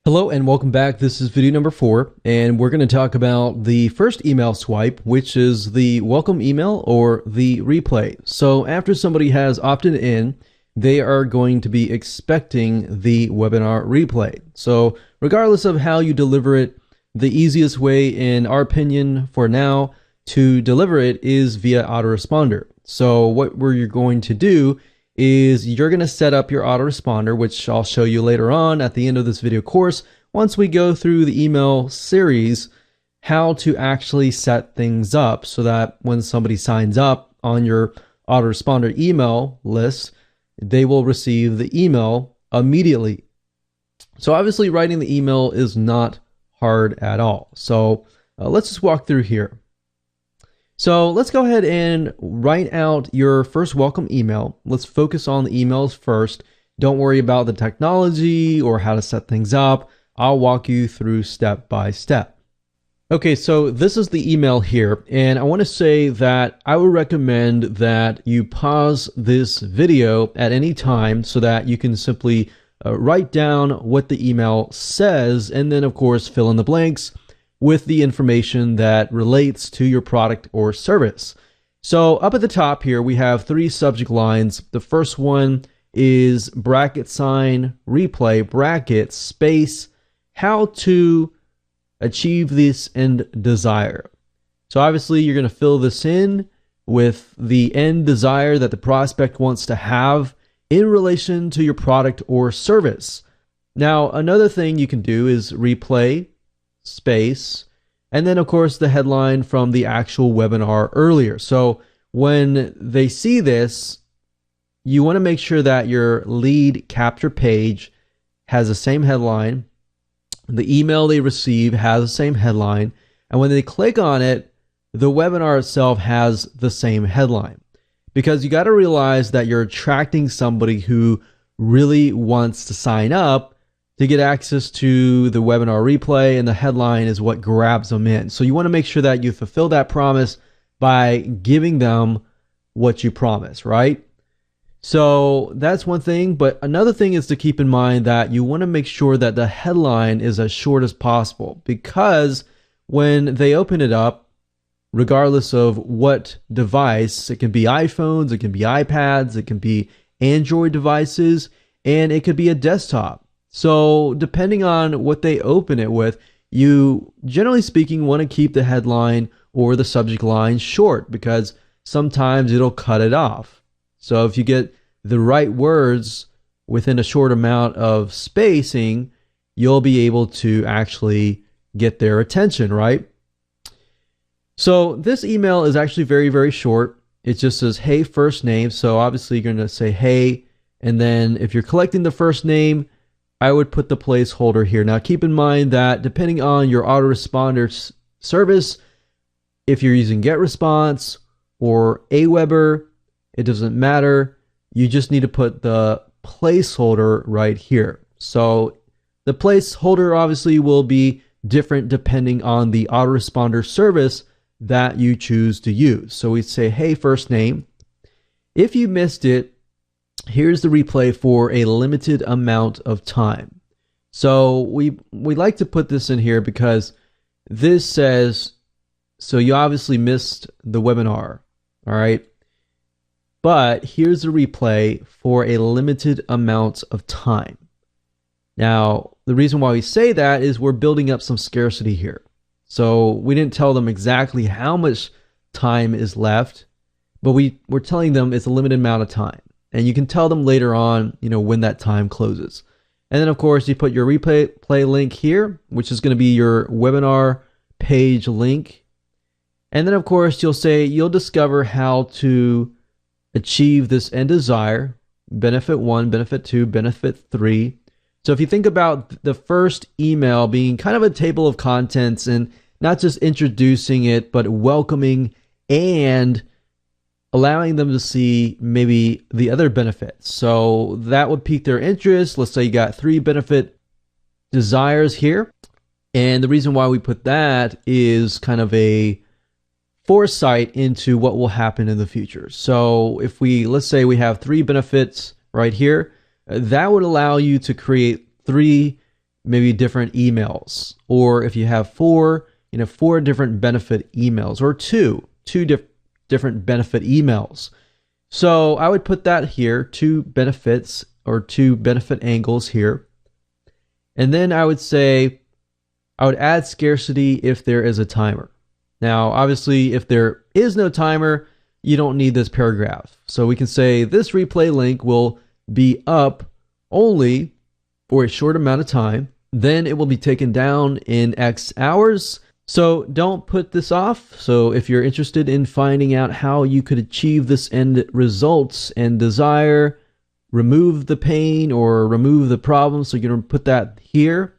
Hello and welcome back. This is video number 4, and we're going to talk about the first email swipe, which is the welcome email or the replay. So after somebody has opted in, they are going to be expecting the webinar replay. So regardless of how you deliver it, the easiest way, in our opinion, for now to deliver it is via autoresponder. So what you're going to do is you're going to set up your autoresponder, which I'll show you later on at the end of this video course, once we go through the email series, how to actually set things up so that when somebody signs up on your autoresponder email list, they will receive the email immediately. So obviously writing the email is not hard at all. So let's just walk through here. So let's go ahead and write out your first welcome email. Let's focus on the emails first. Don't worry about the technology or how to set things up. I'll walk you through step by step. Okay, so this is the email here, and I want to say that I would recommend that you pause this video at any time so that you can simply write down what the email says, and then of course fill in the blanks with the information that relates to your product or service. So up at the top here, we have 3 subject lines. The first one is bracket sign, replay, bracket, space, how to achieve this end desire. So obviously you're going to fill this in with the end desire that the prospect wants to have in relation to your product or service. Now, another thing you can do is replay, space, and then of course the headline from the actual webinar earlier. So when they see this, you want to make sure that your lead capture page has the same headline, the email they receive has the same headline, and when they click on it, the webinar itself has the same headline. Because you got to realize that you're attracting somebody who really wants to sign up to get access to the webinar replay, and the headline is what grabs them in. So you want to make sure that you fulfill that promise by giving them what you promise, right? So that's one thing, but another thing is to keep in mind that you want to make sure that the headline is as short as possible, because when they open it up, regardless of what device, it can be iPhones, it can be iPads, it can be Android devices, and it could be a desktop. So depending on what they open it with, you generally speaking want to keep the headline or the subject line short, because sometimes it'll cut it off. So if you get the right words within a short amount of spacing, you'll be able to actually get their attention, right? So this email is actually very, very short. It just says, hey, first name. So obviously you're going to say, hey, and then if you're collecting the first name, I would put the placeholder here. Now keep in mind that depending on your autoresponder service, if you're using GetResponse or Aweber, it doesn't matter. You just need to put the placeholder right here. So the placeholder obviously will be different depending on the autoresponder service that you choose to use. So we say, hey, first name. If you missed it, here's the replay for a limited amount of time. So we like to put this in here because this says, so you obviously missed the webinar, all right? But here's a replay for a limited amount of time. Now, the reason why we say that is we're building up some scarcity here. So we didn't tell them exactly how much time is left, but we're telling them it's a limited amount of time. And you can tell them later on, when that time closes. And then of course you put your replay link here, which is going to be your webinar page link. And then of course you'll discover how to achieve this end desire, benefit 1, benefit 2, benefit 3. So if you think about the first email being kind of a table of contents and not just introducing it, but welcoming and allowing them to see maybe the other benefits. So that would pique their interest. Let's say you got 3 benefit desires here. And the reason why we put that is kind of a foresight into what will happen in the future. So if let's say we have 3 benefits right here, that would allow you to create 3 maybe different emails, or if you have four different benefit emails, or two different benefit emails. So I would put that here, two benefits or two benefit angles here. And then I would say I would add scarcity if there is a timer. Now, obviously, if there is no timer, you don't need this paragraph. So we can say this replay link will be up only for a short amount of time. Then it will be taken down in X hours. So don't put this off. So if you're interested in finding out how you could achieve this end results and desire, remove the pain or remove the problem, so you're going to put that here.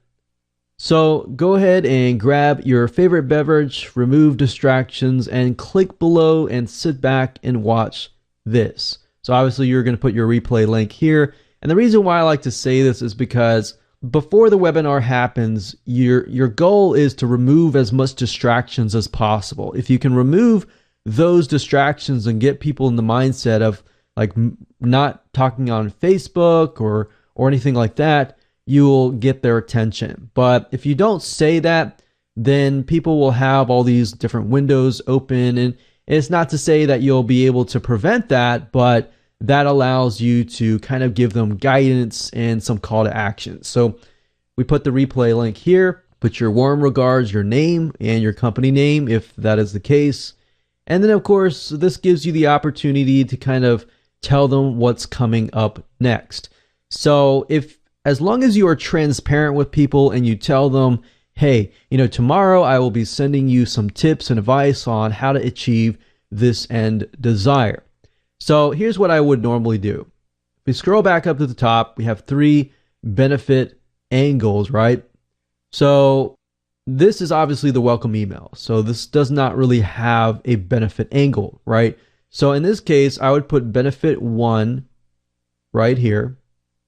So go ahead and grab your favorite beverage, remove distractions, and click below and sit back and watch this. So obviously you're going to put your replay link here. And the reason why I like to say this is because before the webinar happens, your goal is to remove as much distractions as possible. If you can remove those distractions and get people in the mindset of like not talking on Facebook or anything like that, you'll get their attention. But if you don't say that, then people will have all these different windows open, and it's not to say that you'll be able to prevent that, but that allows you to kind of give them guidance and some call to action. So we put the replay link here, put your warm regards, your name and your company name, if that is the case. And then of course, this gives you the opportunity to kind of tell them what's coming up next. So as long as you are transparent with people and you tell them, hey, tomorrow I will be sending you some tips and advice on how to achieve this end desire. So here's what I would normally do. If we scroll back up to the top, we have 3 benefit angles, right? So this is obviously the welcome email. So this does not really have a benefit angle, right? So in this case, I would put benefit 1 right here.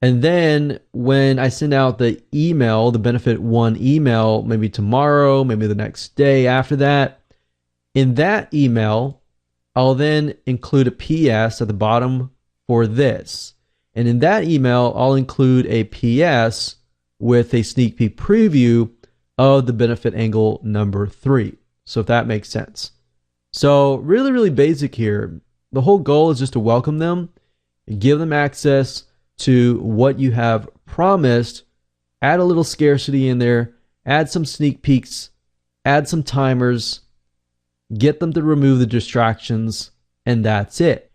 And then when I send out the email, the benefit 1 email, maybe tomorrow, maybe the next day after that, in that email, I'll then include a PS at the bottom for this. And in that email, I'll include a PS with a sneak peek preview of the benefit angle number 3. So if that makes sense. So really, really basic here. The whole goal is just to welcome them, give them access to what you have promised, add a little scarcity in there, add some sneak peeks, add some timers, get them to remove the distractions, and that's it.